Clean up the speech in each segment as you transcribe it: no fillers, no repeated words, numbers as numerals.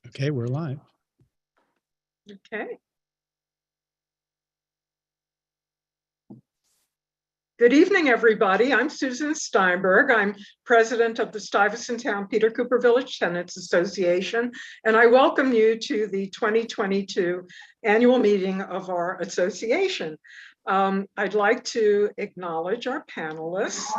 Okay, we're live. Okay. Good evening, everybody. I'm Susan Steinberg. I'm president of the Stuyvesant Town Peter Cooper Village Tenants Association, and I welcome you to the 2022 annual meeting of our association. I'd like to acknowledge our panelists,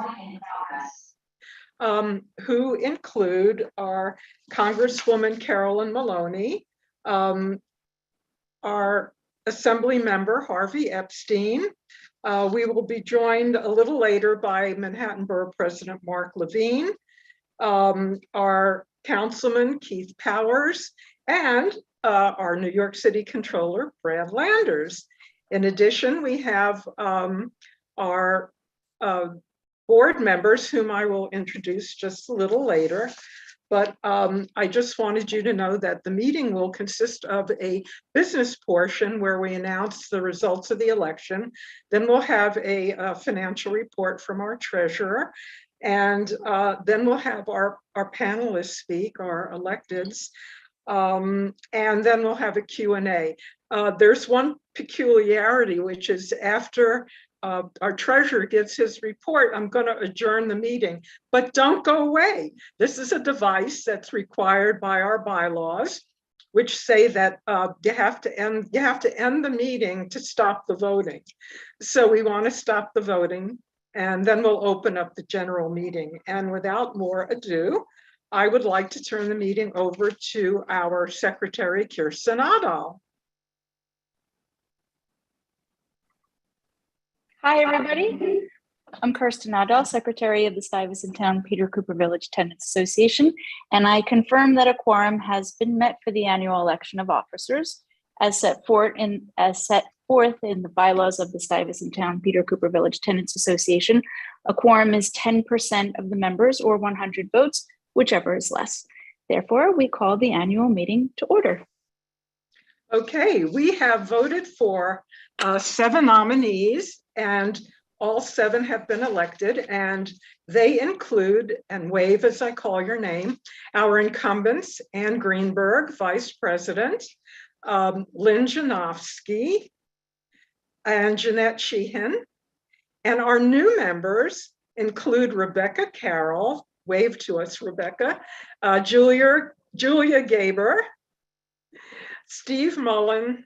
who include our Congresswoman Carolyn Maloney, our Assembly member Harvey Epstein. We will be joined a little later by Manhattan Borough President Mark Levine, our Councilman Keith Powers, and our New York City Comptroller Brad Landers. In addition, we have our board members, whom I will introduce just a little later. But I just wanted you to know that the meeting will consist of a business portion where we announce the results of the election. Then we'll have a financial report from our treasurer. And then we'll have our panelists speak, our electeds. And then we'll have a Q&A. There's one peculiarity, which is after our treasurer gives his report, I'm going to adjourn the meeting, but don't go away. This is a device that's required by our bylaws, which say that you have to end the meeting to stop the voting. So we want to stop the voting, and then we'll open up the general meeting. And without more ado, I would like to turn the meeting over to our secretary, Kirsten Adal. Hi, everybody. I'm Kirsten Adal, Secretary of the Stuyvesant Town Peter Cooper Village Tenants Association, and I confirm that a quorum has been met for the annual election of officers as set forth in the bylaws of the Stuyvesant Town Peter Cooper Village Tenants Association. A quorum is 10% of the members or 100 votes, whichever is less. Therefore, we call the annual meeting to order. Okay, we have voted for 7 nominees, and all 7 have been elected, and they include, and wave as I call your name, our incumbents, Ann Greenberg, Vice President, Lynn Janofsky, and Jeanette Sheehan. And our new members include Rebecca Carroll, wave to us, Rebecca, Julia Gaber, Steve Mullen,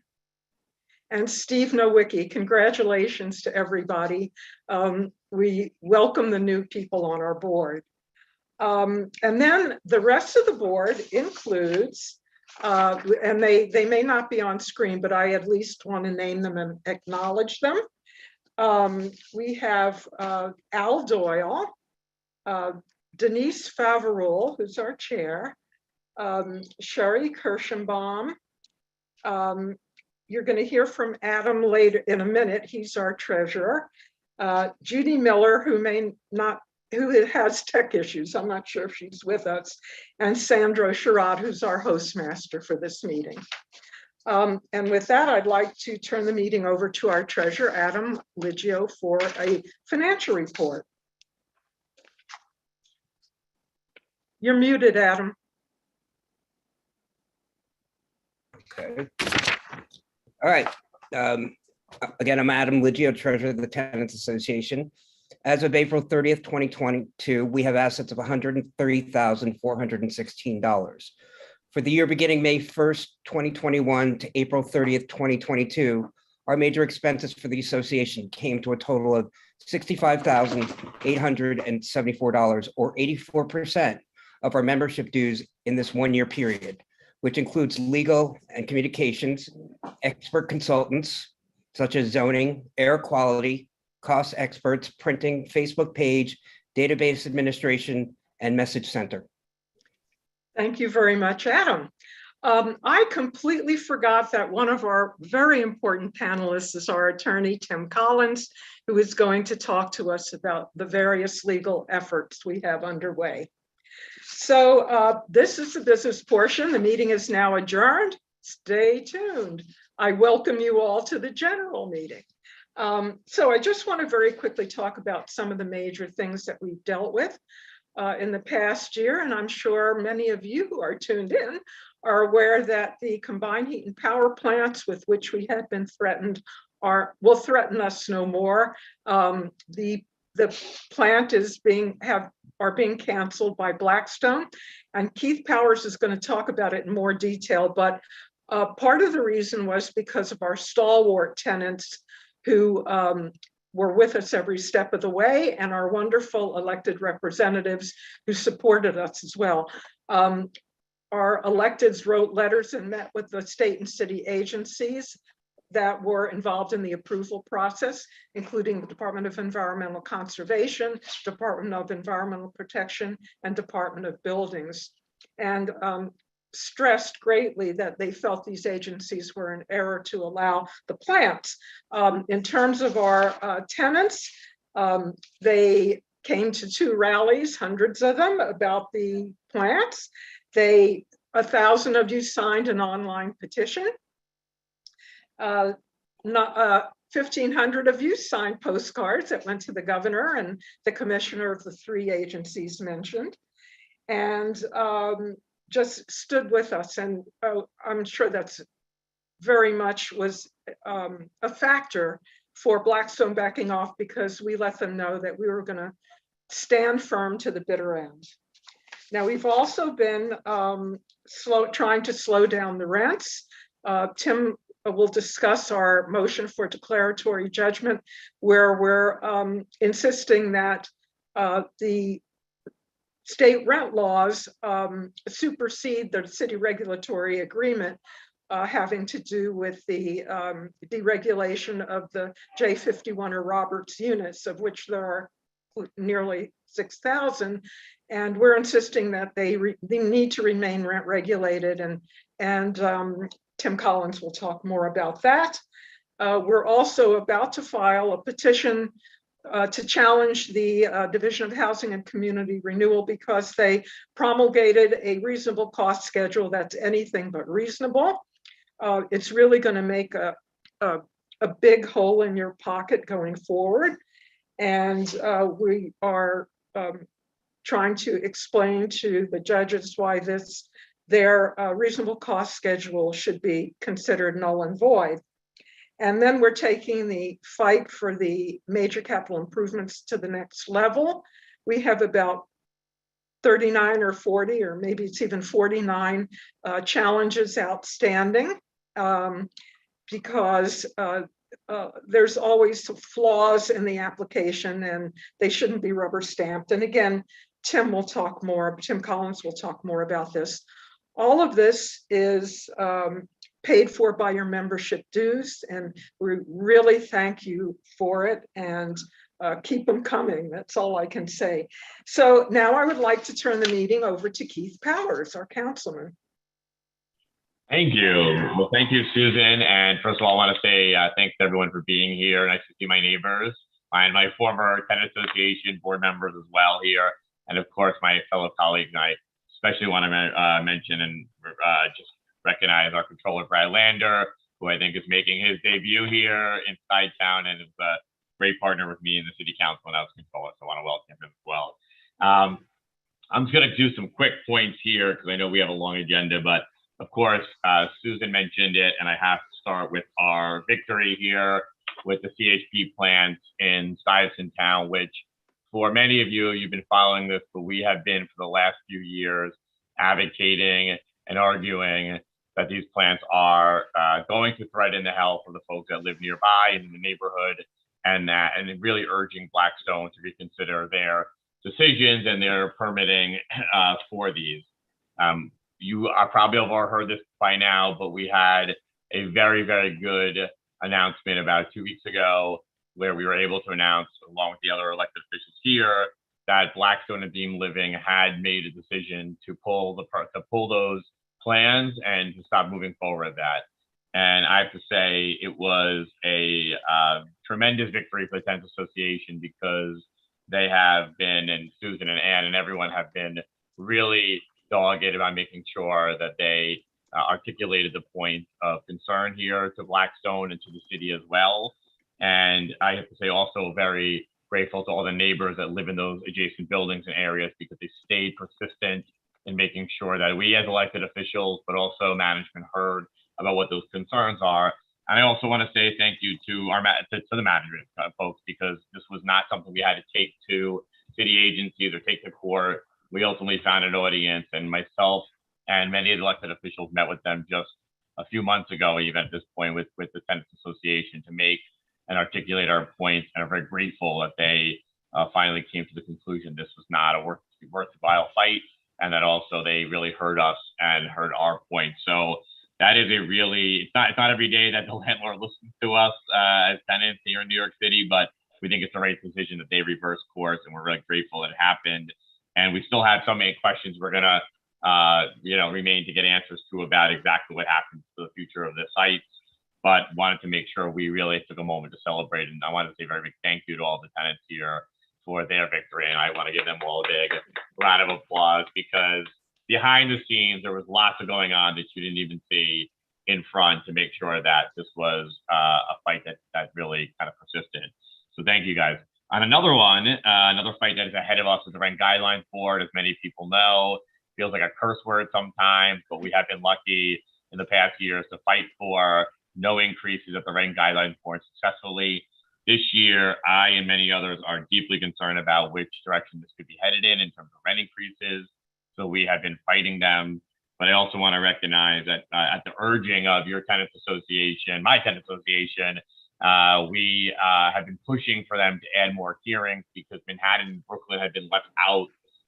and Steve Nowicki. Congratulations to everybody. We welcome the new people on our board. And then the rest of the board includes, and they may not be on screen, but I at least want to name them and acknowledge them. We have Al Doyle, Denise Faverol, who's our chair, Sherry Kirschenbaum. You're going to hear from Adam later in a minute. He's our treasurer. Judy Miller, who has tech issues. I'm not sure if she's with us. And Sandro Sherrod, who's our hostmaster for this meeting. And with that, I'd like to turn the meeting over to our treasurer, Adam Liggio, for a financial report. You're muted, Adam. Okay. All right. Again, I'm Adam Liggio, treasurer of the Tenants Association. As of April 30th, 2022, we have assets of $130,416. For the year beginning May 1st, 2021 to April 30th, 2022, our major expenses for the association came to a total of $65,874, or 84% of our membership dues in this one-year period, which includes legal and communications, expert consultants, such as zoning, air quality, cost experts, printing, Facebook page, database administration, and message center. Thank you very much, Adam. I completely forgot that one of our very important panelists is our attorney, Tim Collins, who is going to talk to us about the various legal efforts we have underway. So this is the business portion. The meeting is now adjourned. Stay tuned. I welcome you all to the general meeting. So I just want to very quickly talk about some of the major things that we've dealt with in the past year, and I'm sure many of you who are tuned in are aware that the combined heat and power plants with which we had been threatened will threaten us no more. The plant are being canceled by Blackstone, and Keith Powers is going to talk about it in more detail. But part of the reason was because of our stalwart tenants who were with us every step of the way, and our wonderful elected representatives who supported us as well. Our electeds wrote letters and met with the state and city agencies that were involved in the approval process, including the Department of Environmental Conservation, Department of Environmental Protection, and Department of Buildings, and stressed greatly that they felt these agencies were in error to allow the plants. In terms of our tenants, they came to 2 rallies, hundreds of them, about the plants. 1,000 of you signed an online petition. 1,500 of you signed postcards that went to the governor and the commissioner of the 3 agencies mentioned, and just stood with us. And I'm sure that's very much was a factor for Blackstone backing off, because we let them know that we were going to stand firm to the bitter end. Now, we've also been trying to slow down the rents. Tim will discuss our motion for declaratory judgment, where we're insisting that the state rent laws supersede the city regulatory agreement having to do with the deregulation of the J51 or Roberts units, of which there are nearly 6,000. And we're insisting that they need to remain rent regulated, and Tim Collins will talk more about that. We're also about to file a petition to challenge the Division of Housing and Community Renewal, because they promulgated a reasonable cost schedule that's anything but reasonable. It's really going to make a big hole in your pocket going forward. And we are trying to explain to the judges why their reasonable cost schedule should be considered null and void. And then we're taking the fight for the major capital improvements to the next level. We have about 39 or 40, or maybe it's even 49 challenges outstanding, because there's always flaws in the application and they shouldn't be rubber stamped. And again, Tim Collins will talk more about this. All of this is paid for by your membership dues, and we really thank you for it, and keep them coming. That's all I can say. So now I would like to turn the meeting over to Keith Powers, our councilman. Thank you. Well, thank you, Susan. And first of all, I want to say thanks to everyone for being here. Nice to see my neighbors and my former tenant association board members as well here. And of course, my fellow colleagues. And I especially want to mention and just recognize our Comptroller, Brad Lander, who I think is making his debut here inside town and is a great partner with me in the city council when I was Comptroller. So I want to welcome him as well. I'm just going to do some quick points here because I know we have a long agenda, but of course, Susan mentioned it, and I have to start with our victory here with the CHP plants in Stuyvesant Town, which for many of you, you've been following this, but we have been for the last few years advocating and arguing that these plants are going to threaten the health of the folks that live nearby and in the neighborhood, and really urging Blackstone to reconsider their decisions and their permitting for these. You are probably have all heard this by now, but we had a very, very good announcement about 2 weeks ago where we were able to announce, along with the other elected officials here, that Blackstone and Beam Living had made a decision to pull those plans and to stop moving forward with that. And I have to say it was a tremendous victory for the Tenants Association, because they have been, and Susan and Ann and everyone have been really dogged about making sure that they articulated the point of concern here to Blackstone and to the city as well. And I have to say also very grateful to all the neighbors that live in those adjacent buildings and areas, because they stayed persistent in making sure that we as elected officials, but also management, heard about what those concerns are. And I also want to say thank you to the management folks, because this was not something we had to take to city agencies or take to court. We ultimately found an audience, and myself and many of the elected officials met with them just a few months ago, even at this point, with the Tenants Association, to make and articulate our points, and are very grateful that they finally came to the conclusion this was not a worthwhile fight, and that also they really heard us and heard our points. So that is it's not every day that the landlord listens to us as tenants here in New York City, but we think it's the right decision that they reverse course, and we're really grateful it happened. And we still have so many questions we're gonna remain to get answers to about exactly what happens to the future of the sites, but wanted to make sure we really took a moment to celebrate. And I want to say a very big thank you to all the tenants here for their victory. And I want to give them all a big round of applause, because behind the scenes, there was lots of going on that you didn't even see in front to make sure that this was a fight that really kind of persisted. So thank you guys. On another one, another fight that is ahead of us is the Rent Guidelines Board. As many people know, feels like a curse word sometimes, but we have been lucky in the past years to fight for no increases at the Rent Guidelines Board successfully. This year, I and many others are deeply concerned about which direction this could be headed in terms of rent increases. So we have been fighting them. But I also want to recognize that at the urging of your tenants association, my tenant association, we have been pushing for them to add more hearings, because Manhattan and Brooklyn have been left out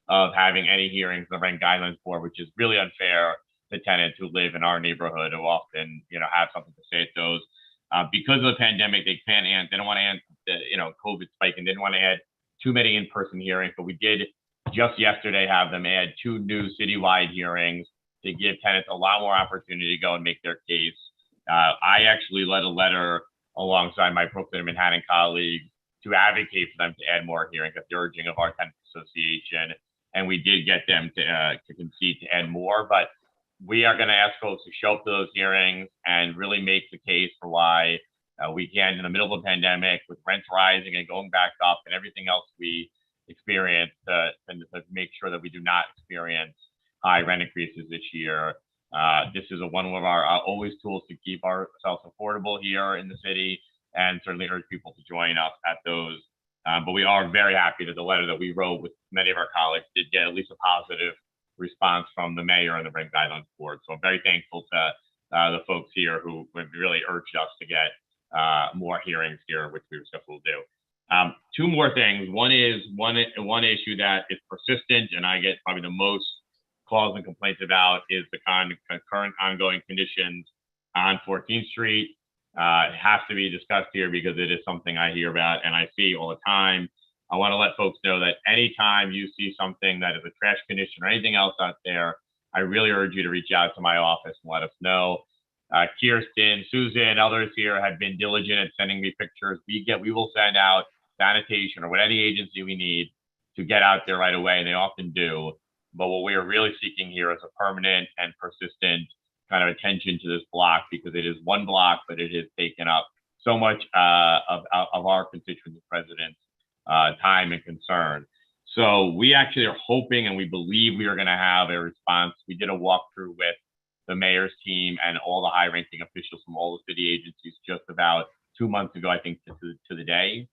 of having any hearings in the Rent Guidelines Board, which is really unfair to tenants who live in our neighborhood, who often, have something to say at those. Because of the pandemic, they don't want to add, COVID spike, and didn't want to add too many in-person hearings. But we did just yesterday have them add 2 new citywide hearings to give tenants a lot more opportunity to go and make their case. I actually led a letter alongside my Brooklyn and Manhattan colleagues to advocate for them to add more hearings at the urging of our tenant association. And we did get them to concede to add more, but we are going to ask folks to show up to those hearings and really make the case for why we can, in the middle of a pandemic, with rents rising and going back up and everything else we experience, to make sure that we do not experience high rent increases this year. This is one of our always tools to keep ourselves affordable here in the city, and certainly urge people to join us at those. But we are very happy that the letter that we wrote with many of our colleagues did get at least a positive response from the mayor and the Rent Guidelines Board. So I'm very thankful to the folks here who really urged us to get more hearings here, which we were successful to do. 2 more things. One is one issue that is persistent, and I get probably the most calls and complaints about, is the current ongoing conditions on 14th Street. It has to be discussed here because it is something I hear about and I see all the time. I want to let folks know that anytime you see something that is a trash condition or anything else out there, I really urge you to reach out to my office and let us know. Kirsten, Susan, others here have been diligent at sending me pictures. We will send out sanitation or what any agency we need to get out there right away, and they often do. But what we are really seeking here is a permanent and persistent kind of attention to this block, because it is one block, but it has taken up so much of our constituents and residents' time and concern. So we actually are hoping, and we believe we are going to have a response. We did a walkthrough with the mayor's team and all the high-ranking officials from all the city agencies just about 2 months ago, I think, to the day.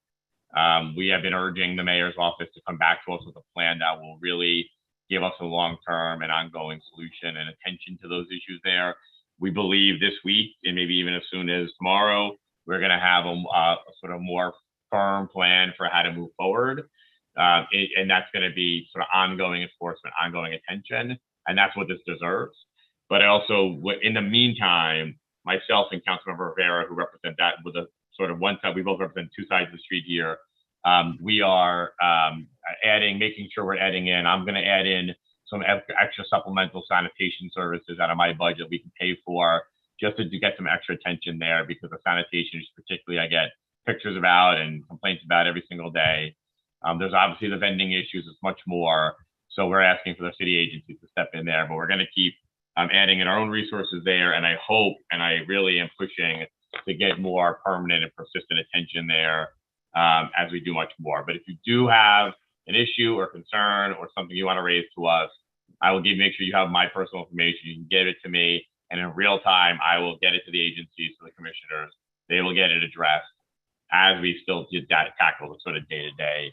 We have been urging the mayor's office to come back to us with a plan that will really give us a long-term and ongoing solution and attention to those issues there. We believe this week, and maybe even as soon as tomorrow, we're going to have a sort of more firm plan for how to move forward. And that's going to be sort of ongoing enforcement, ongoing attention, and that's what this deserves. But also, in the meantime, myself and Councilmember Rivera, who represent that with a sort of one side, we both represent 2 sides of the street here. We are making sure we're adding in. I'm going to add in some extra supplemental sanitation services out of my budget we can pay for, just to get some extra attention there, because the sanitation is particularly I get pictures about and complaints about every single day. There's obviously the vending issues, it's much more. So we're asking for the city agencies to step in there, but we're going to keep adding in our own resources there. And I hope, and I really am pushing to get more permanent and persistent attention there as we do much more. But if you do have an issue or concern or something you want to raise to us, I will make sure you have my personal information. You can give it to me, and in real time, I will get it to the agencies, to the commissioners. They will get it addressed as we still tackle the sort of day-to-day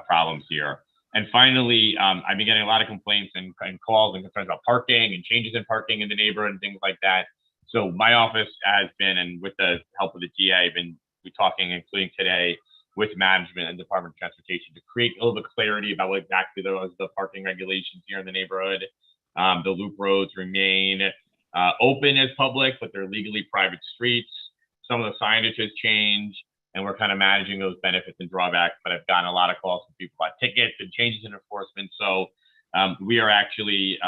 problems here. And finally, I've been getting a lot of complaints and calls and concerns about parking and changes in parking in the neighborhood and things like that. So my office has been, and with the help of the GA, been talking, including today, with management and Department of Transportation to create a little bit of clarity about what exactly the parking regulations here in the neighborhood. The loop roads remain open as public, but they're legally private streets. Some of the signage has changed, and we're kind of managing those benefits and drawbacks. But I've gotten a lot of calls from people about tickets and changes in enforcement. So we are actually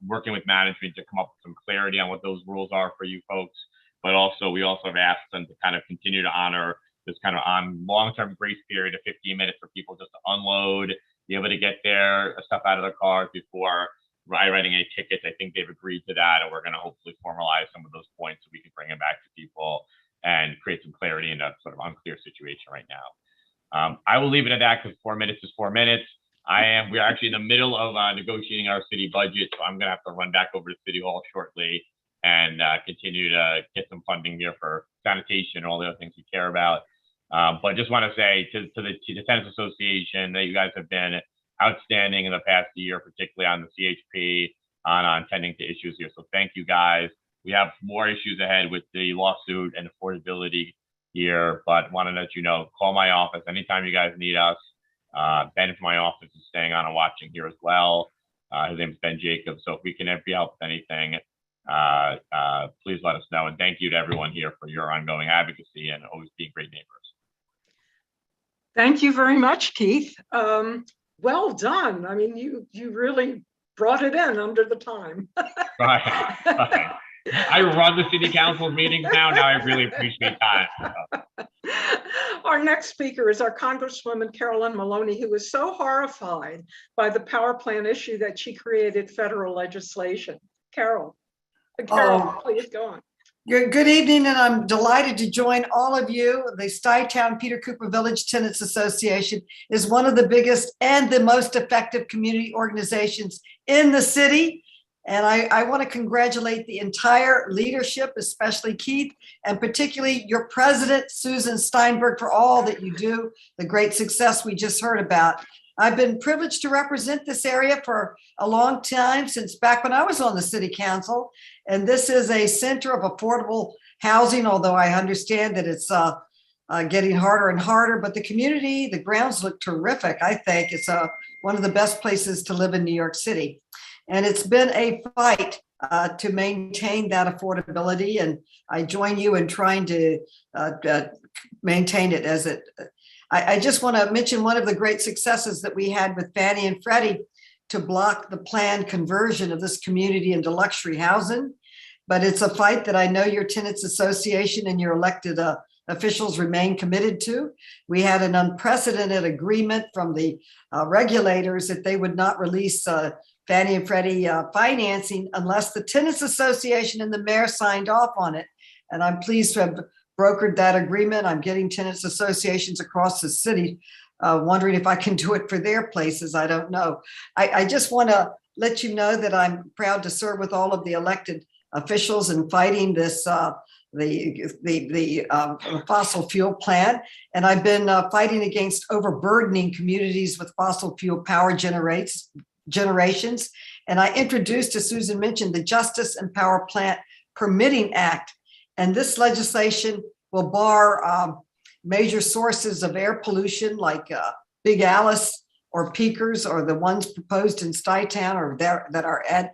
working with management to come up with some clarity on what those rules are for you folks. But also, we also have asked them to kind of continue to honor this kind of long-term grace period of 15 minutes for people just to unload, be able to get their stuff out of their cars before writing any tickets. I think they've agreed to that, and we're going to hopefully formalize some of those points so we can bring them back to people and create some clarity in a sort of unclear situation right now. I will leave it at that because 4 minutes is 4 minutes. We are actually in the middle of negotiating our city budget, so I'm going to have to run back over to City Hall shortly and continue to get some funding here for sanitation and all the other things we care about. But just want to say to the Tenants Association that you guys have been outstanding in the past year, particularly on the CHP, on tending to issues here. So thank you guys. We have more issues ahead with the lawsuit and affordability here, but want to let you know, call my office anytime you guys need us. Ben from my office is staying on and watching here as well. His name is Ben Jacobs. So if we can be help with anything, please let us know. And thank you to everyone here for your ongoing advocacy and always being great neighbors. Thank you very much, Keith. Well done. I mean, you really brought it in under the time. Right. I run the city council meetings now. Now I really appreciate time. Our next speaker is our Congresswoman Carolyn Maloney, who was so horrified by the power plant issue that she created federal legislation. Carol, please go on. Good evening, and I'm delighted to join all of you. The Stuytown Peter Cooper Village Tenants Association is one of the biggest and the most effective community organizations in the city. And I want to congratulate the entire leadership, especially Keith, and particularly your president, Susan Steinberg, for all that you do, the great success we just heard about. I've been privileged to represent this area for a long time, since back when I was on the city council. And this is a center of affordable housing, although I understand that it's getting harder and harder. But the community, the grounds look terrific. I think it's one of the best places to live in New York City. And it's been a fight to maintain that affordability. And I join you in trying to maintain it as it. I just want to mention one of the great successes that we had with Fannie and Freddie to block the planned conversion of this community into luxury housing. But it's a fight that I know your Tenants Association and your elected officials remain committed to. We had an unprecedented agreement from the regulators that they would not release Fannie and Freddie financing unless the Tenants Association and the mayor signed off on it. And I'm pleased to have brokered that agreement. I'm getting tenants associations across the city wondering if I can do it for their places. I don't know. I just want to let you know that I'm proud to serve with all of the elected officials in fighting this the fossil fuel plant. And I've been fighting against overburdening communities with fossil fuel power generations. And I introduced, as Susan mentioned, the Justice and Power Plant Permitting Act. And this legislation will bar major sources of air pollution like Big Alice or peakers, or the ones proposed in Stuytown or that are at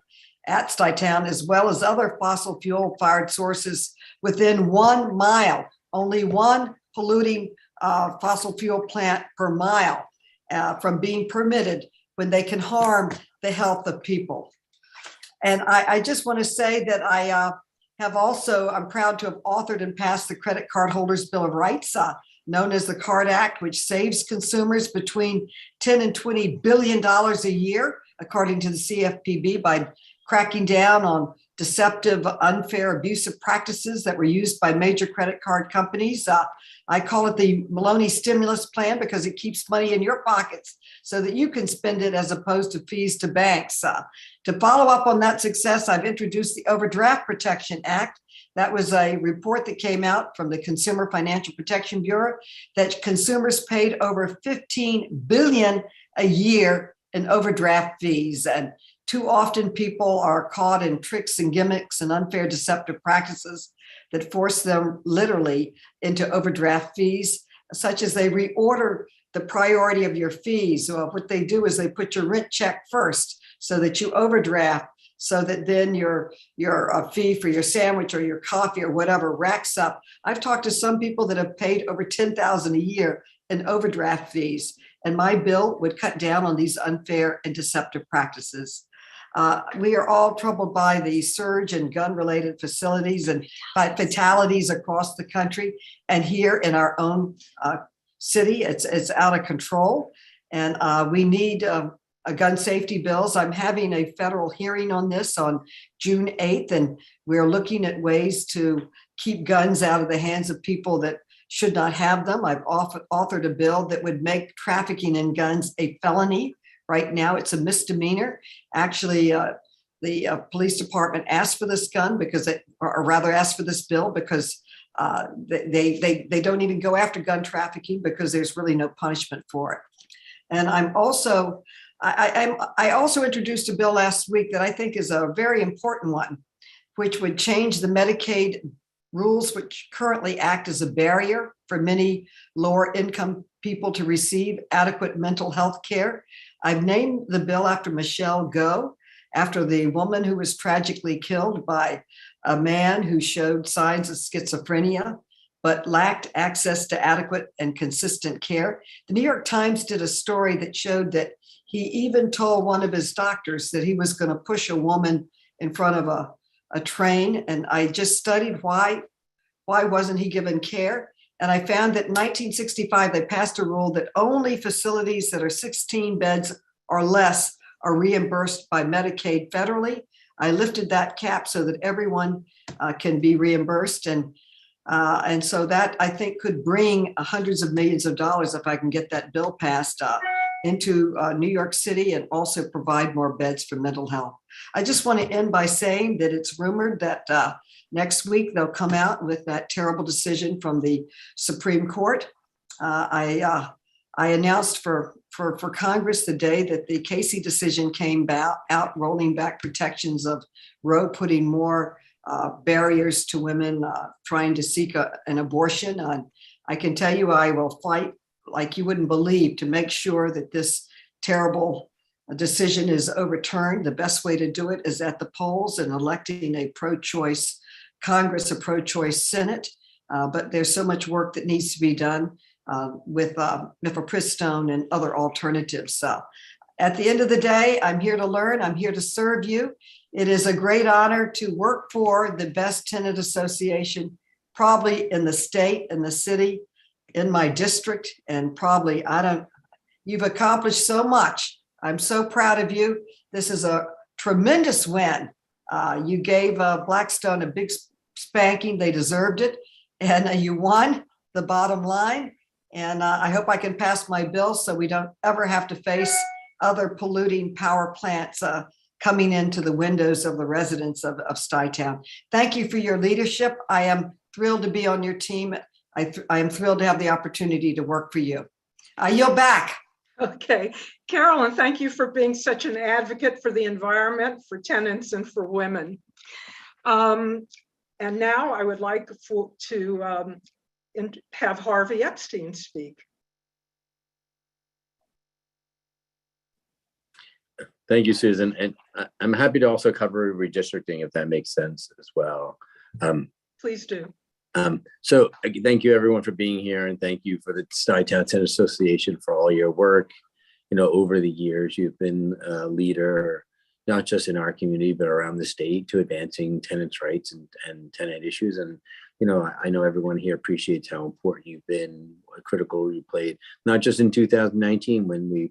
Stuytown, as well as other fossil fuel fired sources within 1 mile, only one polluting fossil fuel plant per mile from being permitted when they can harm the health of people. And I just want to say that I'm proud to have authored and passed the Credit Card Holders Bill of Rights, known as the CARD Act, which saves consumers between $10 and $20 billion a year, according to the CFPB, by cracking down on deceptive, unfair, abusive practices that were used by major credit card companies. I call it the Maloney stimulus plan because it keeps money in your pockets so that you can spend it as opposed to fees to banks. To follow up on that success, I've introduced the Overdraft Protection Act. That was a report that came out from the Consumer Financial Protection Bureau that consumers paid over $15 billion a year in overdraft fees. And too often people are caught in tricks and gimmicks and unfair deceptive practices that force them literally into overdraft fees, such as they reorder the priority of your fees. So what they do is they put your rent check first so that you overdraft, so that then your fee for your sandwich or your coffee or whatever racks up. I've talked to some people that have paid over $10,000 a year in overdraft fees, and my bill would cut down on these unfair and deceptive practices. We are all troubled by the surge in gun-related facilities and fatalities across the country, and here in our own city, it's out of control, and we need gun safety bills. I'm having a federal hearing on this on June 8th, and we're looking at ways to keep guns out of the hands of people that should not have them. I've authored a bill that would make trafficking in guns a felony. Right now, it's a misdemeanor. Actually, the police department asked for this gun or rather asked for this bill because they don't even go after gun trafficking because there's really no punishment for it. And I also introduced a bill last week that I think is a very important one, which would change the Medicaid rules, which currently act as a barrier for many lower income people to receive adequate mental health care. I've named the bill after Michelle Go, after the woman who was tragically killed by a man who showed signs of schizophrenia, but lacked access to adequate and consistent care. The New York Times did a story that showed that he even told one of his doctors that he was going to push a woman in front of a train. And I just studied why wasn't he given care? And I found that in 1965, they passed a rule that only facilities that are 16 beds or less are reimbursed by Medicaid federally. I lifted that cap so that everyone can be reimbursed. And so that I think could bring hundreds of millions of dollars if I can get that bill passed into New York City and also provide more beds for mental health. I just want to end by saying that it's rumored that next week they'll come out with that terrible decision from the Supreme Court. I announced for Congress the day that the Casey decision came out, rolling back protections of Roe, putting more barriers to women trying to seek an abortion. I can tell you I will fight like you wouldn't believe to make sure that this terrible decision is overturned. The best way to do it is at the polls and electing a pro-choice Congress, a pro-choice Senate. But there's so much work that needs to be done with mifepristone and other alternatives. So at the end of the day, I'm here to learn. I'm here to serve you. It is a great honor to work for the best tenant association, probably in the state, in the city, in my district, and probably, you've accomplished so much. I'm so proud of you. This is a tremendous win. You gave Blackstone a big spanking. They deserved it. And you won the bottom line. And I hope I can pass my bill so we don't ever have to face other polluting power plants coming into the windows of the residents of Stuytown. Thank you for your leadership. I am thrilled to be on your team. I am thrilled to have the opportunity to work for you. I yield back. Okay. Carolyn, thank you for being such an advocate for the environment, for tenants, and for women. And now I would like to have Harvey Epstein speak. Thank you, Susan. And I'm happy to also cover redistricting if that makes sense as well. Please do. So thank you everyone for being here, and thank you for the Stuytown Tenant Association for all your work. Over the years, you've been a leader, not just in our community, but around the state to advancing tenants' rights and tenant issues. And, I know everyone here appreciates how important you've been, what critical you played, not just in 2019 when we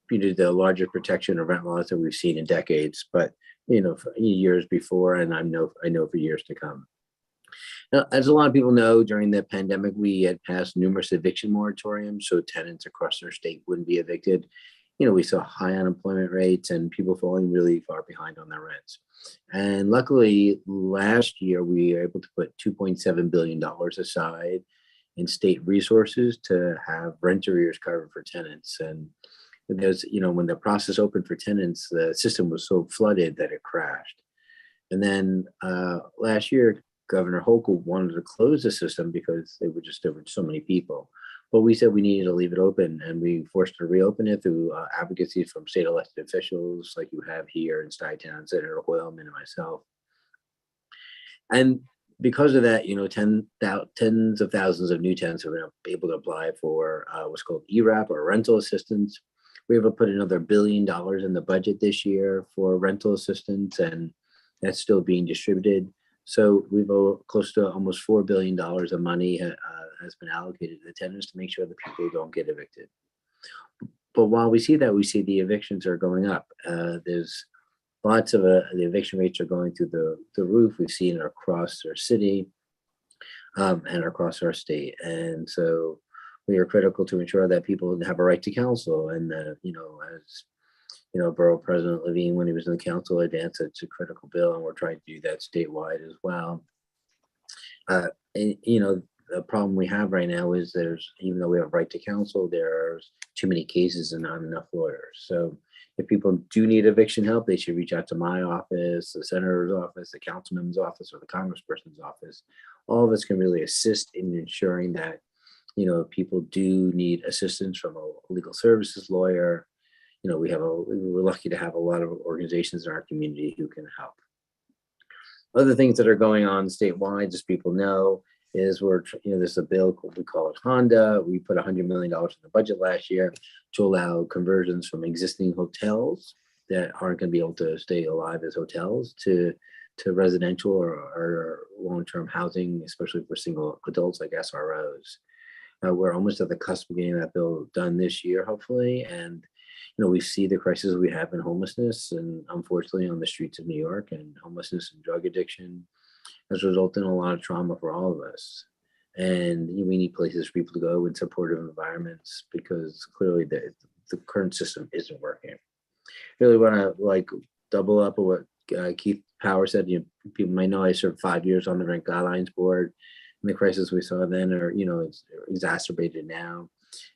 the largest protection of rent laws that we've seen in decades, but for years before, and I know for years to come. Now, as a lot of people know, during the pandemic, we had passed numerous eviction moratoriums, so tenants across our state wouldn't be evicted. We saw high unemployment rates and people falling really far behind on their rents. And luckily, last year, we were able to put $2.7 billion aside in state resources to have rent arrears covered for tenants. And there's, when the process opened for tenants, the system was so flooded that it crashed. And then last year, Governor Hochul wanted to close the system because there were so many people. But we said we needed to leave it open, and we forced to reopen it through advocacy from state elected officials like you have here in Stuytown, Senator Hoylman and myself. And because of that, tens of thousands of new tenants have been able to apply for what's called ERAP, or rental assistance. We have put another $1 billion in the budget this year for rental assistance, and that's still being distributed. So we've close to almost $4 billion of money has been allocated to the tenants to make sure that people don't get evicted. But while we see that, we see the evictions are going up. There's lots of the eviction rates are going through the roof. We've seen it across our city and across our state. And so we are critical to ensure that people have a right to counsel. And, as Borough President Levine, when he was in the council, advanced it's a critical bill, and we're trying to do that statewide as well. The problem we have right now is even though we have right to counsel, there's too many cases and not enough lawyers. So if people do need eviction help, they should reach out to my office, the senator's office, the councilman's office, or the congressperson's office. All of us can really assist in ensuring that, if people do need assistance from a legal services lawyer, we're lucky to have a lot of organizations in our community who can help. Other things that are going on statewide, as people know, is there's a bill, we call it Honda. We put $100 million in the budget last year to allow conversions from existing hotels that aren't going to be able to stay alive as hotels to residential or long-term housing, especially for single adults like SROs. We're almost at the cusp of getting that bill done this year, hopefully. And we see the crisis we have in homelessness, and unfortunately on the streets of New York, and homelessness and drug addiction has resulted in a lot of trauma for all of us. And we need places for people to go in supportive environments, because clearly the current system isn't working. Really want to double up on what Keith Power said. People might know I served 5 years on the Rent Guidelines Board, and the crisis we saw then it's exacerbated now.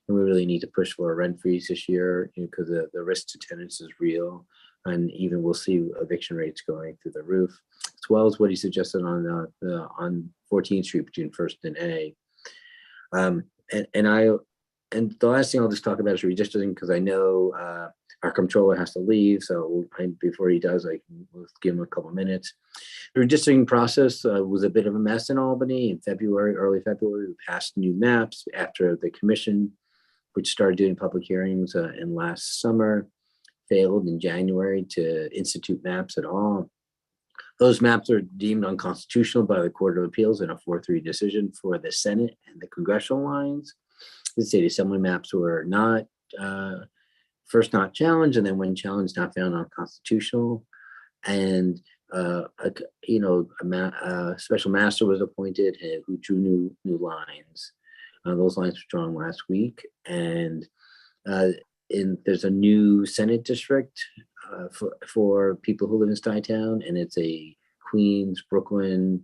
And we really need to push for a rent freeze this year, because the risk to tenants is real. And even we'll see eviction rates going through the roof, as well as what he suggested on 14th Street between First and A. And the last thing I'll just talk about is redistricting, because I know our comptroller has to leave. So before he does, we'll give him a couple minutes. The redistricting process was a bit of a mess in Albany in early February. We passed new maps after the commission, which started doing public hearings in last summer, failed in January to institute maps at all. Those maps are deemed unconstitutional by the Court of Appeals in a 4-3 decision for the Senate and the congressional lines. The state assembly maps were not first not challenged, and then when challenged, not found unconstitutional. And a special master was appointed who drew new lines. Those lines were drawn last week, and there's a new Senate district for people who live in Stuytown, and it's a Queens, Brooklyn,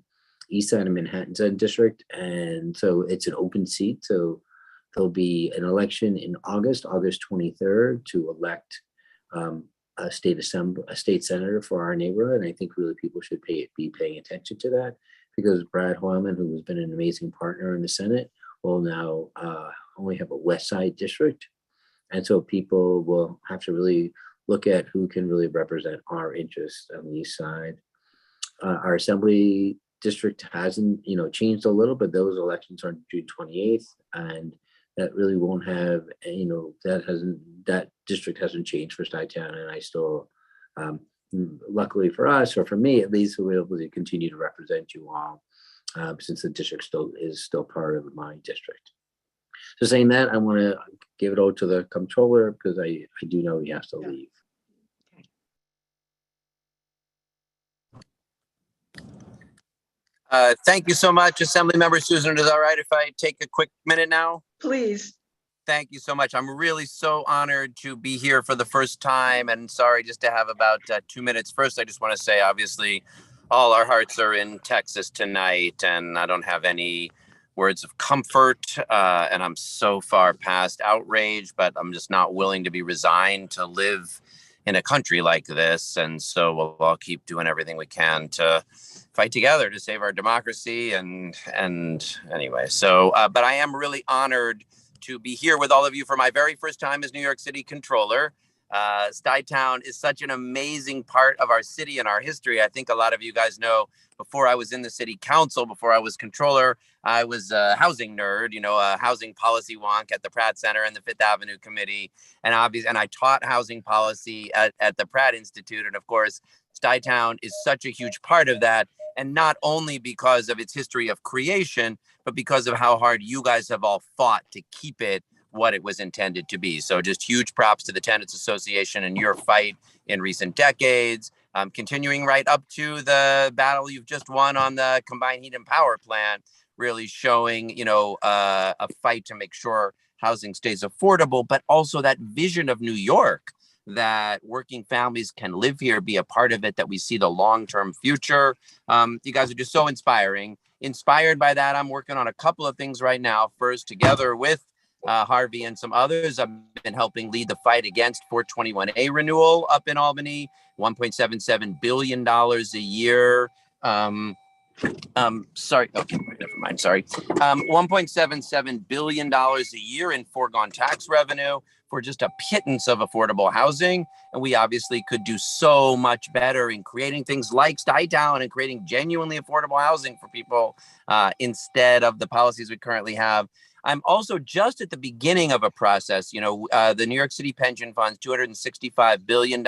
East Side of Manhattan Senate district, and so it's an open seat. So there'll be an election in August 23rd, to elect a state senator for our neighborhood. And I think really people should be paying attention to that, because Brad Hoylman, who has been an amazing partner in the Senate, will now only have a West Side district. And so people will have to really look at who can really represent our interests on the East Side. Our assembly district hasn't, changed a little, but those elections are June 28th, and that really won't have, that district hasn't changed for Stuytown, and I still, luckily for us, or for me at least, we'll be able to continue to represent you all, since the district is still part of my district. So saying that, I want to give it over to the Comptroller because I do know he has to leave. Thank you so much, Assembly Member Susan. Is it all right if I take a quick minute now? Please. Thank you so much. I'm really so honored to be here for the first time, and sorry just to have about 2 minutes. First, I just want to say, obviously, all our hearts are in Texas tonight, and I don't have any words of comfort, and I'm so far past outrage, but I'm just not willing to be resigned to live in a country like this. And so we'll all keep doing everything we can to fight together to save our democracy. And anyway, so, but I am really honored to be here with all of you for my very first time as New York City Comptroller. Stuytown is such an amazing part of our city and our history. I think a lot of you guys know, before I was in the city council, before I was controller, I was a housing nerd, you know, a housing policy wonk at the Pratt Center and the Fifth Avenue Committee. And obviously, and I taught housing policy at the Pratt Institute. And of course, Stuytown is such a huge part of that. And not only because of its history of creation, but because of how hard you guys have all fought to keep it what it was intended to be. So just huge props to the Tenants Association and your fight in recent decades, continuing right up to the battle you've just won on the combined heat and power plant, really showing, you know, a fight to make sure housing stays affordable, but also that vision of New York that working families can live here, be a part of it, that we see the long-term future. You guys are just so inspiring. Inspired by that, I'm working on a couple of things right now. First, together with Harvey and some others, I've been helping lead the fight against 421A renewal up in Albany, $1.77 billion a year. Sorry, okay, never mind, sorry. $1.77 billion a year in foregone tax revenue for just a pittance of affordable housing. And we obviously could do so much better in creating things like Stuytown and creating genuinely affordable housing for people instead of the policies we currently have. I'm also just at the beginning of a process. You know, the New York City pension funds, $265 billion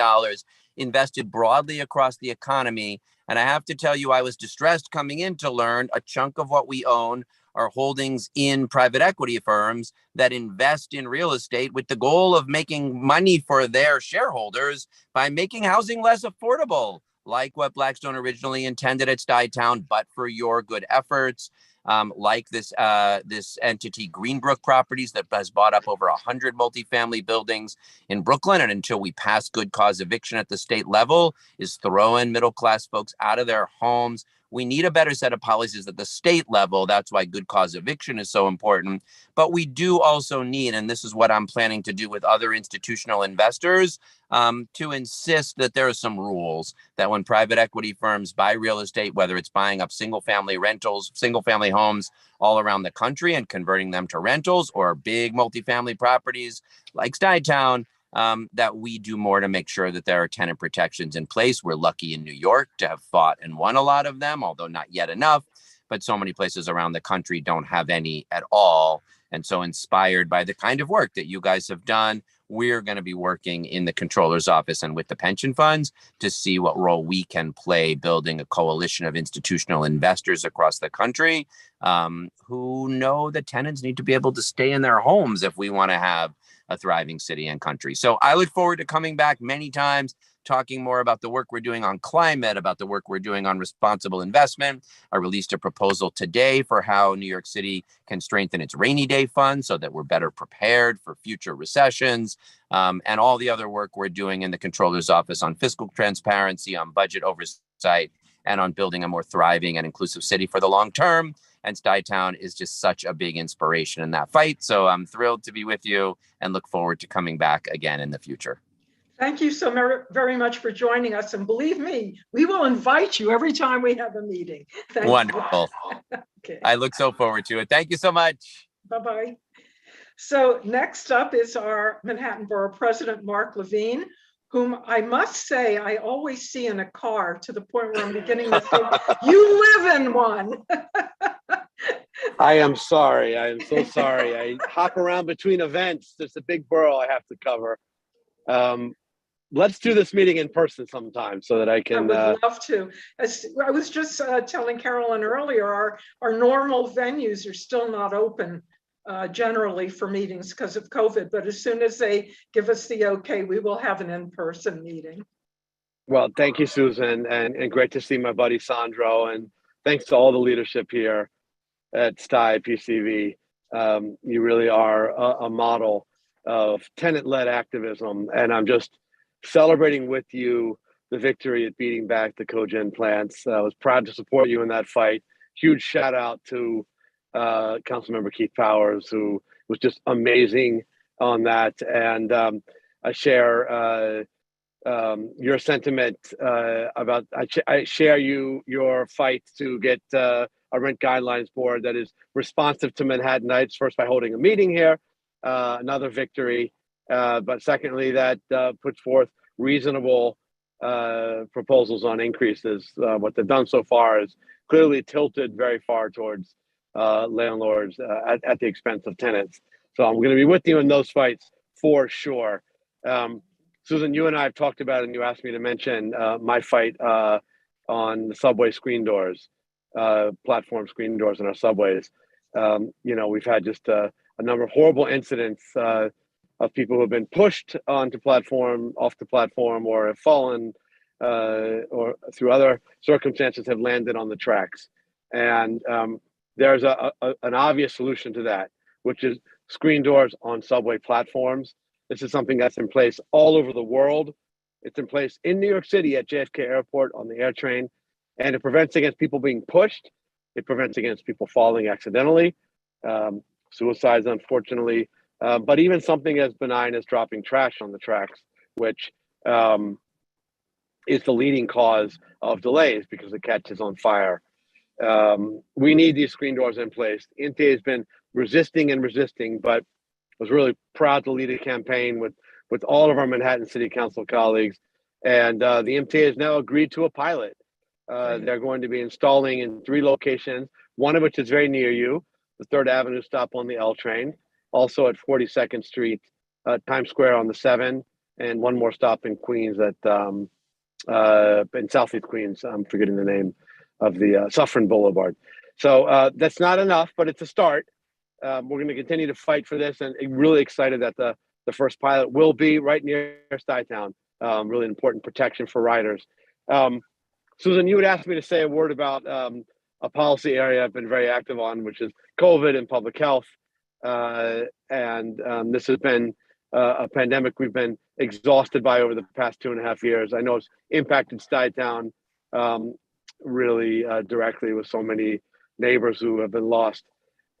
invested broadly across the economy. And I have to tell you, I was distressed coming in to learn a chunk of what we own are holdings in private equity firms that invest in real estate with the goal of making money for their shareholders by making housing less affordable, like what Blackstone originally intended at Stuytown, but for your good efforts. Like this entity, Greenbrook Properties, that has bought up over 100 multifamily buildings in Brooklyn, and until we pass good cause eviction at the state level, is throwing middle-class folks out of their homes. We need a better set of policies at the state level. That's why good cause eviction is so important. But we do also need, and this is what I'm planning to do with other institutional investors, to insist that there are some rules that when private equity firms buy real estate, whether it's buying up single-family rentals, single-family homes all around the country and converting them to rentals, or big multifamily properties like Stuytown, that we do more to make sure that there are tenant protections in place. We're lucky in New York to have fought and won a lot of them, although not yet enough. But so many places around the country don't have any at all. And so, inspired by the kind of work that you guys have done, we're going to be working in the Comptroller's office and with the pension funds to see what role we can play building a coalition of institutional investors across the country who know that tenants need to be able to stay in their homes if we want to have a thriving city and country. So I look forward to coming back many times, talking more about the work we're doing on climate, about the work we're doing on responsible investment. I released a proposal today for how New York City can strengthen its rainy day fund so that we're better prepared for future recessions, and all the other work we're doing in the Comptroller's office on fiscal transparency, on budget oversight, and on building a more thriving and inclusive city for the long term. And Stuytown is just such a big inspiration in that fight. So I'm thrilled to be with you and look forward to coming back again in the future. Thank you so very much for joining us. And believe me, we will invite you every time we have a meeting. Thank Wonderful. Okay. I look so forward to it. Thank you so much. Bye-bye. So next up is our Manhattan Borough President, Mark Levine, whom I must say I always see in a car, to the point where I'm beginning to think you live in one. I am sorry. I am so sorry. I hop around between events. There's a big borough I have to cover. Let's do this meeting in person sometime so that I can. I would love to. I was just telling Carolyn earlier, our normal venues are still not open generally for meetings because of COVID, but as soon as they give us the okay, we will have an in-person meeting. Well, thank you, Susan, and great to see my buddy Sandro, and thanks to all the leadership here at STPCV. You really are a model of tenant-led activism, and I'm just celebrating with you the victory at beating back the cogen plants. I was proud to support you in that fight. Huge shout out to Councilmember Keith Powers, who was just amazing on that, and I share your sentiment about. I share your fight to get a rent guidelines board that is responsive to Manhattanites. First, by holding a meeting here, another victory, but secondly, that puts forth reasonable proposals on increases. What they've done so far is clearly tilted very far towards landlords at the expense of tenants. So I'm going to be with you in those fights for sure. Susan, you and I have talked about it, and you asked me to mention my fight on the subway screen doors, platform screen doors in our subways. We've had just a number of horrible incidents of people who have been pushed onto platform, off the platform, or have fallen, or through other circumstances have landed on the tracks. And there's an obvious solution to that, which is screen doors on subway platforms. This is something that's in place all over the world. It's in place in New York City at JFK Airport on the air train, and it prevents against people being pushed. It prevents against people falling accidentally, suicides, unfortunately, but even something as benign as dropping trash on the tracks, which is the leading cause of delays because it catches on fire. We need these screen doors in place. INTA has been resisting, but was really proud to lead a campaign with all of our Manhattan City Council colleagues. And the MTA has now agreed to a pilot. They're going to be installing in 3 locations, one of which is very near you, the 3rd Avenue stop on the L train, also at 42nd Street, Times Square on the 7, and one more stop in Queens in Southeast Queens. I'm forgetting the name of the Suffern Boulevard. So that's not enough, but it's a start. We're going to continue to fight for this, and really excited that the first pilot will be right near Stuytown. Really important protection for riders. Susan, you would ask me to say a word about a policy area I've been very active on, which is COVID and public health. And this has been a pandemic we've been exhausted by over the past 2.5 years. I know it's impacted Stuytown really directly with so many neighbors who have been lost.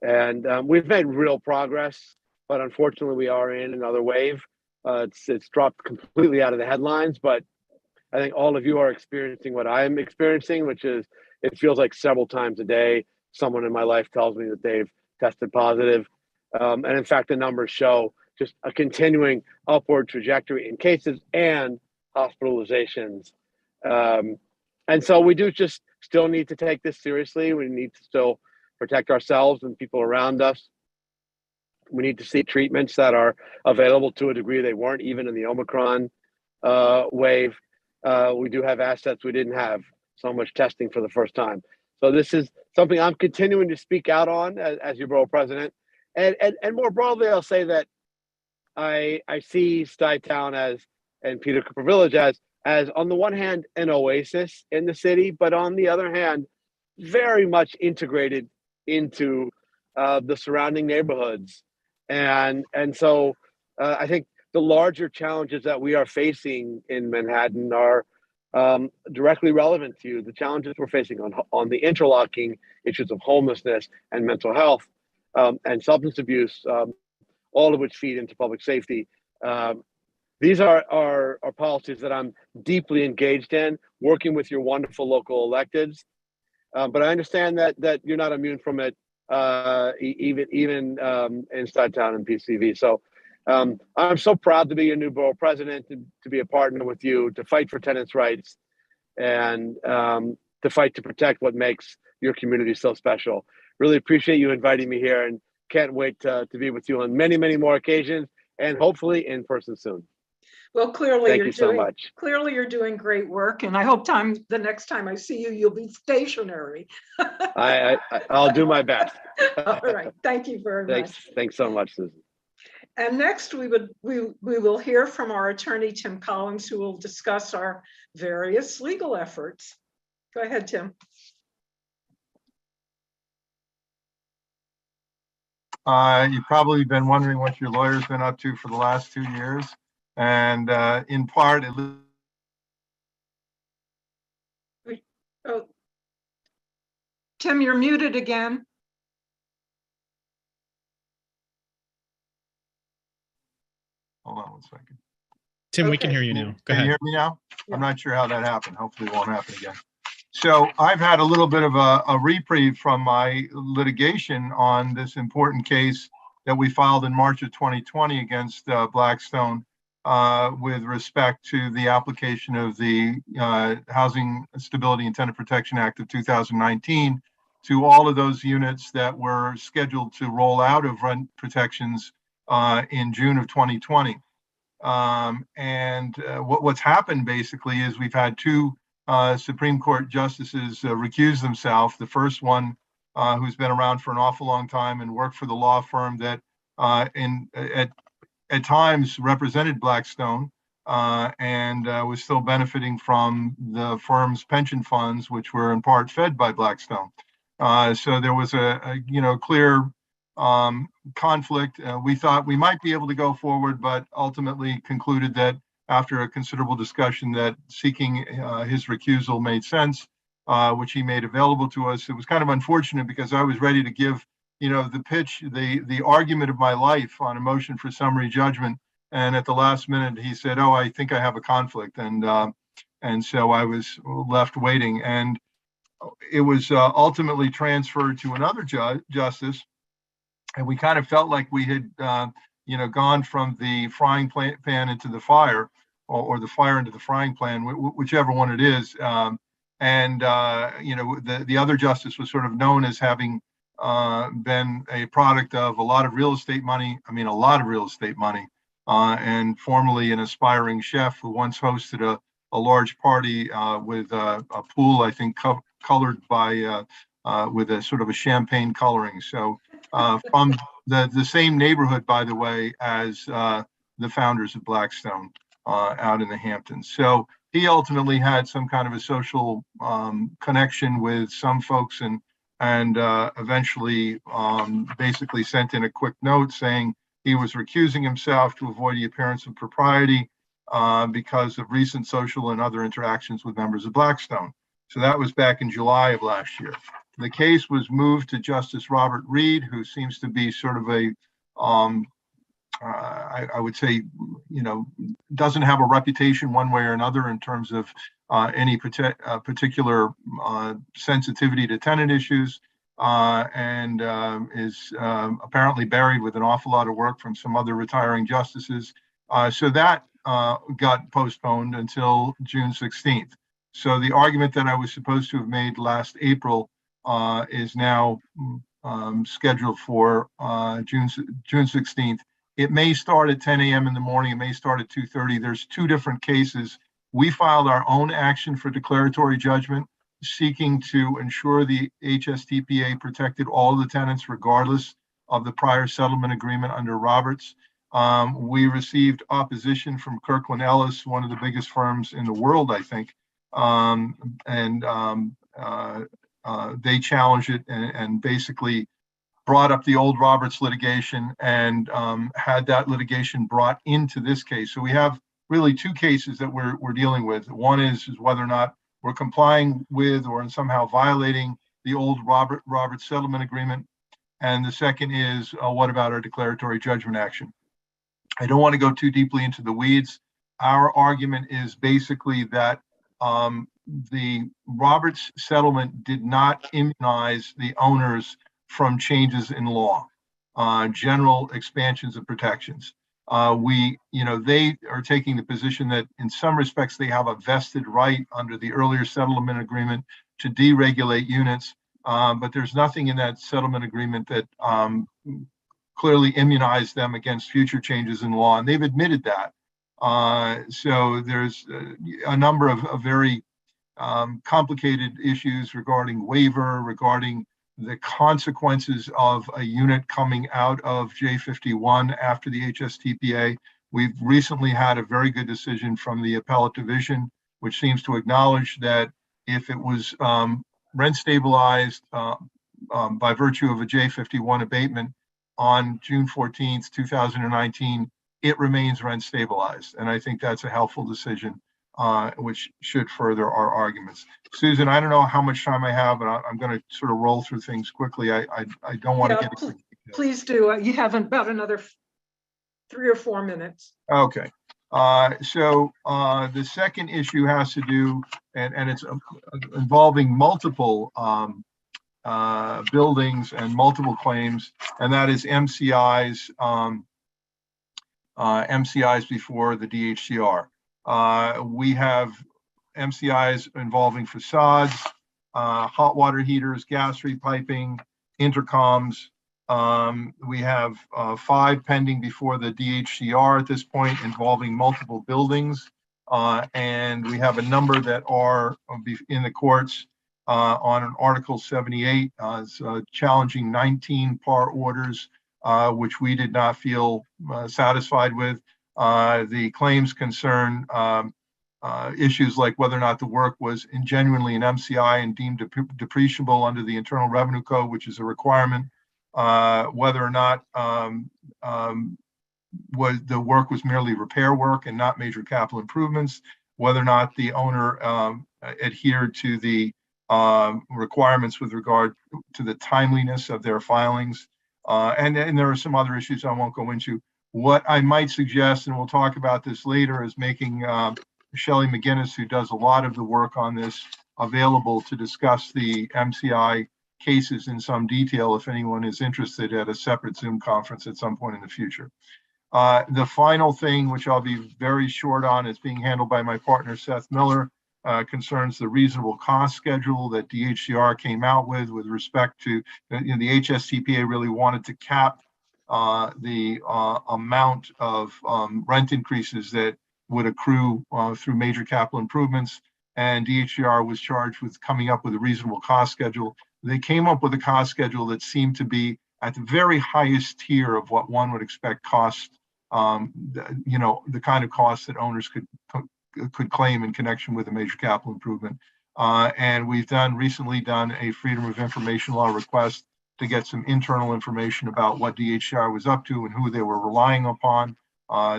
And we've made real progress, but unfortunately we are in another wave. It's dropped completely out of the headlines, but I think all of you are experiencing what I'm experiencing, which is it feels like several times a day, someone in my life tells me that they've tested positive. And in fact, the numbers show just a continuing upward trajectory in cases and hospitalizations. And so we do just still need to take this seriously. We need to still protect ourselves and people around us. We need to see treatments that are available to a degree they weren't even in the Omicron wave. We do have assets we didn't have, so much testing for the first time. So this is something I'm continuing to speak out on as your borough president. And more broadly, I'll say that I see Stuytown and Peter Cooper Village as on the one hand, an oasis in the city, but on the other hand, very much integrated into the surrounding neighborhoods. And so I think the larger challenges that we are facing in Manhattan are directly relevant to you. The challenges we're facing on the interlocking issues of homelessness and mental health and substance abuse, all of which feed into public safety. These are policies that I'm deeply engaged in, working with your wonderful local electeds. But I understand that you're not immune from it, even in Stuytown and PCV. So I'm so proud to be your new borough president, to be a partner with you, to fight for tenants' rights, and to fight to protect what makes your community so special. Really appreciate you inviting me here, and can't wait to be with you on many, many more occasions, and hopefully in person soon. Well, clearly Thank you so much. Clearly you're doing great work, and I hope the next time I see you, you'll be stationary. I'll do my best. All right. Thank you very much. Thanks so much, Susan. And next we will hear from our attorney, Tim Collins, who will discuss our various legal efforts. Go ahead, Tim. You've probably been wondering what your lawyer's been up to for the last 2 years. And in part, Oh, Tim, you're muted again. hold on one second. Tim, we can hear you now. Go Can you ahead. hear me now? Yeah. I'm not sure how that happened. Hopefully it won't happen again. So I've had a little bit of a reprieve from my litigation on this important case that we filed in March of 2020 against Blackstone with respect to the application of the Housing Stability and Tenant Protection Act of 2019 to all of those units that were scheduled to roll out of rent protections in June of 2020. What's happened basically is we've had two Supreme Court justices recuse themselves. The first one, who's been around for an awful long time and worked for the law firm that at times represented Blackstone and was still benefiting from the firm's pension funds, which were in part fed by Blackstone. So there was a clear conflict. We thought we might be able to go forward, but ultimately concluded that after a considerable discussion that seeking his recusal made sense, which he made available to us. It was kind of unfortunate because I was ready to give, the pitch, the argument of my life on a motion for summary judgment. And at the last minute, he said, "Oh, I think I have a conflict." And so I was left waiting. And it was ultimately transferred to another justice. And we kind of felt like we had, gone from the frying pan into the fire, or the fire into the frying pan, whichever one it is. The other justice was sort of known as having been a product of a lot of real estate money. And formerly an aspiring chef who once hosted a large party with a pool, I think, colored by with a sort of a champagne coloring. So from the same neighborhood, by the way, as the founders of Blackstone out in the Hamptons. So he ultimately had some kind of a social connection with some folks and eventually basically sent in a quick note saying he was recusing himself to avoid the appearance of propriety because of recent social and other interactions with members of Blackstone. So that was back in July of last year. The case was moved to Justice Robert Reed, who seems to be sort of a, I would say, doesn't have a reputation one way or another in terms of any particular sensitivity to tenant issues, and is apparently buried with an awful lot of work from some other retiring justices. So that got postponed until June 16th. So the argument that I was supposed to have made last April is now scheduled for June 16th. It may start at 10 a.m. in the morning. It may start at 2:30. There's two different cases. We filed our own action for declaratory judgment, seeking to ensure the HSTPA protected all the tenants regardless of the prior settlement agreement under Roberts. We received opposition from Kirkland Ellis, one of the biggest firms in the world, I think. They challenged it and basically brought up the old Roberts litigation and had that litigation brought into this case. So we have really two cases that we're dealing with. One is whether or not we're complying with or somehow violating the old Roberts settlement agreement. And the second is what about our declaratory judgment action? I don't want to go too deeply into the weeds. Our argument is basically that the Roberts settlement did not immunize the owners from changes in law, general expansions of protections. They are taking the position that in some respects they have a vested right under the earlier settlement agreement to deregulate units, but there's nothing in that settlement agreement that clearly immunized them against future changes in law, and they've admitted that. So there's a number of very complicated issues regarding waiver, regarding the consequences of a unit coming out of J51 after the HSTPA. We've recently had a very good decision from the appellate division, which seems to acknowledge that if it was rent stabilized by virtue of a J51 abatement on June 14th, 2019, it remains rent stabilized. And I think that's a helpful decision, which should further our arguments. Susan, I don't know how much time I have, but I'm going to sort of roll through things quickly. I don't want to get into detail. Please do. You have about another 3 or 4 minutes. Okay. So the second issue has to do, and it's involving multiple buildings and multiple claims, and that is MCIs, MCIs before the DHCR. We have MCIs involving facades, hot water heaters, gas repiping, intercoms. We have 5 pending before the DHCR at this point involving multiple buildings. And we have a number that are in the courts on an Article 78, challenging 19 PAR orders, which we did not feel satisfied with. The claims concern issues like whether or not the work was genuinely an MCI and deemed depreciable under the Internal Revenue Code, which is a requirement, whether or not the work was merely repair work and not major capital improvements, whether or not the owner adhered to the requirements with regard to the timeliness of their filings. And there are some other issues I won't go into. What I might suggest, and we'll talk about this later, is making Shelley McGinnis, who does a lot of the work on this, available to discuss the MCI cases in some detail if anyone is interested at a separate Zoom conference at some point in the future. The final thing, which I'll be very short on, is being handled by my partner, Seth Miller, concerns the reasonable cost schedule that DHCR came out with respect to, the HSTPA really wanted to cap the amount of rent increases that would accrue through major capital improvements, and DHCR was charged with coming up with a reasonable cost schedule. They came up with a cost schedule that seemed to be at the very highest tier of what one would expect cost, the kind of costs that owners could claim in connection with a major capital improvement. And we've recently done a Freedom of Information Law request to get some internal information about what DHCR was up to and who they were relying upon.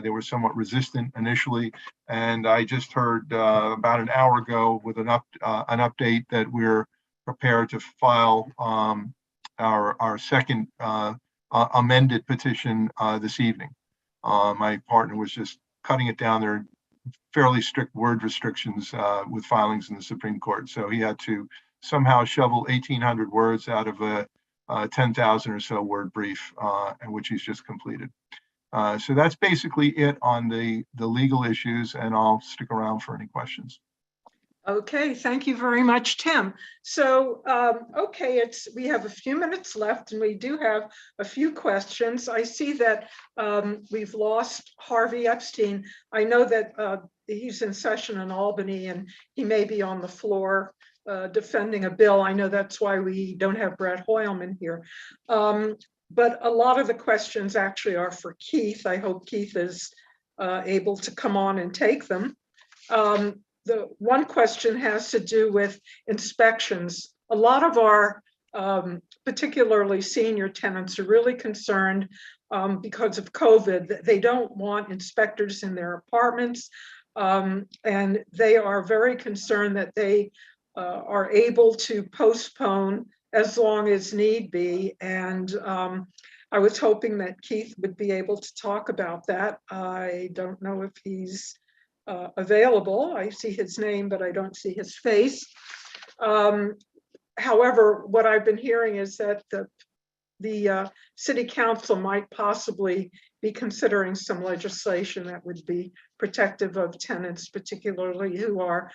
They were somewhat resistant initially, and I just heard about an hour ago with an update that we're prepared to file our second amended petition this evening. My partner was just cutting it down. There are fairly strict word restrictions with filings in the Supreme Court, so he had to somehow shovel 1,800 words out of a 10,000 or so word brief, which he's just completed. So that's basically it on the legal issues, and I'll stick around for any questions. Okay, thank you very much, Tim. So, okay, we have a few minutes left, and we do have a few questions. I see that we've lost Harvey Epstein. I know that he's in session in Albany, and he may be on the floor defending a bill. I know that's why we don't have Brett Hoylman here. But a lot of the questions actually are for Keith. I hope Keith is able to come on and take them. The one question has to do with inspections. A lot of our, particularly senior tenants, are really concerned because of COVID that they don't want inspectors in their apartments. And they are very concerned that they are able to postpone as long as need be. And I was hoping that Keith would be able to talk about that. I don't know if he's available. I see his name, but I don't see his face. However, what I've been hearing is that the city council might possibly be considering some legislation that would be protective of tenants, particularly who are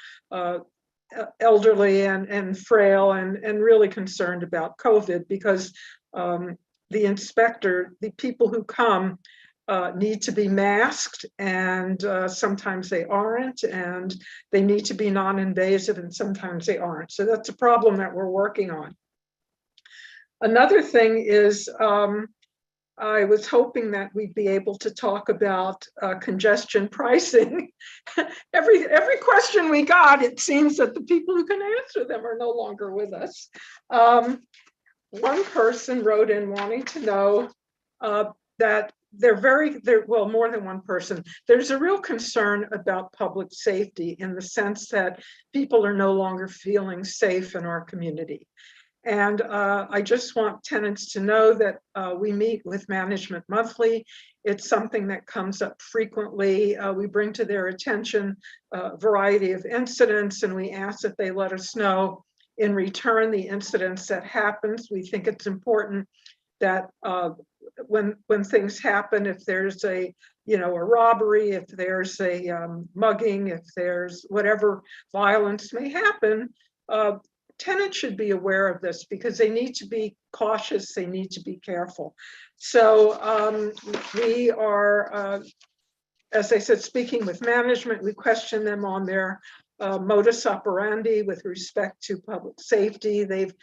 elderly and frail and really concerned about COVID, because the inspector, the people who come, need to be masked, and sometimes they aren't, and they need to be non-invasive, and sometimes they aren't. So that's a problem that we're working on. Another thing is, I was hoping that we'd be able to talk about congestion pricing. Every question we got, it seems that the people who can answer them are no longer with us. One person wrote in wanting to know that well, more than one person, there's a real concern about public safety in the sense that people are no longer feeling safe in our community. And I just want tenants to know that we meet with management monthly. It's something that comes up frequently. We bring to their attention a variety of incidents, and we ask that they let us know in return the incidents that happens. We think it's important that when things happen, if there's a robbery, if there's a mugging, if there's whatever violence may happen, tenants should be aware of this because they need to be cautious, they need to be careful. So we are, as I said, speaking with management. We question them on their modus operandi with respect to public safety. They've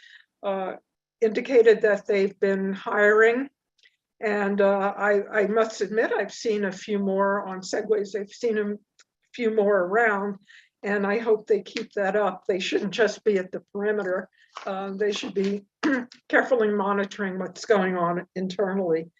indicated that they've been hiring, and I must admit I've seen a few more on Segways. I've seen a few more around, and I hope they keep that up. They shouldn't just be at the perimeter. They should be carefully monitoring what's going on internally.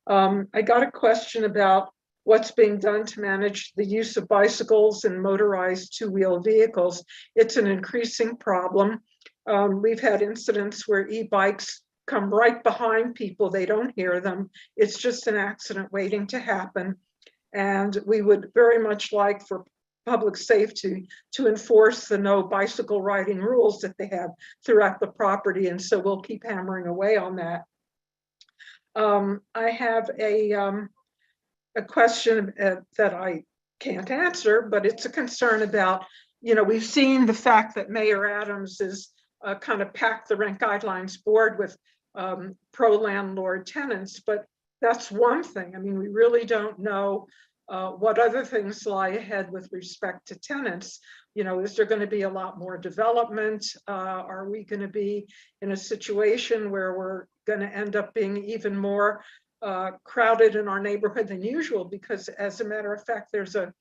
I got a question about what's being done to manage the use of bicycles and motorized two-wheel vehicles. It's an increasing problem. We've had incidents where e-bikes come right behind people. They don't hear them. It's just an accident waiting to happen. And we would very much like for public safety to enforce the no bicycle riding rules that they have throughout the property. And so we'll keep hammering away on that. I have a question that I can't answer, but it's a concern about, we've seen the fact that Mayor Adams is kind of packed the rent guidelines board with pro-landlord tenants, but that's one thing. I mean, we really don't know what other things lie ahead with respect to tenants. Is there going to be a lot more development? Are we going to be in a situation where we're going to end up being even more crowded in our neighborhood than usual? Because as a matter of fact, there's a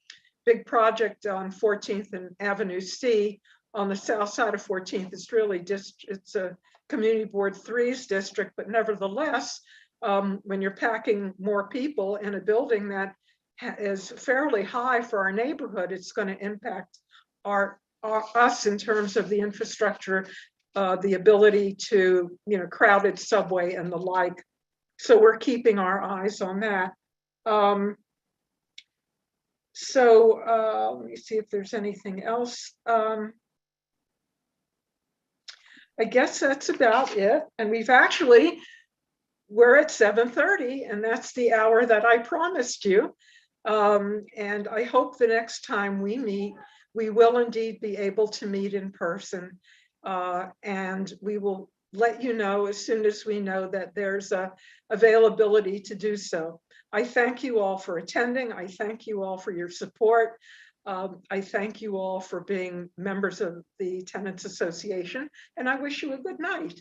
big project on 14th and Avenue C on the south side of 14th. It's really it's a Community Board 3's district, but nevertheless, when you're packing more people in a building that is fairly high for our neighborhood, it's going to impact us in terms of the infrastructure, the ability to, crowded subway and the like. So we're keeping our eyes on that. Let me see if there's anything else. I guess that's about it. And we're at 7:30, and that's the hour that I promised you. And I hope the next time we meet, we will indeed be able to meet in person. And we will let you know as soon as we know that there's a availability to do so. I thank you all for attending. I thank you all for your support. I thank you all for being members of the Tenants Association, and I wish you a good night.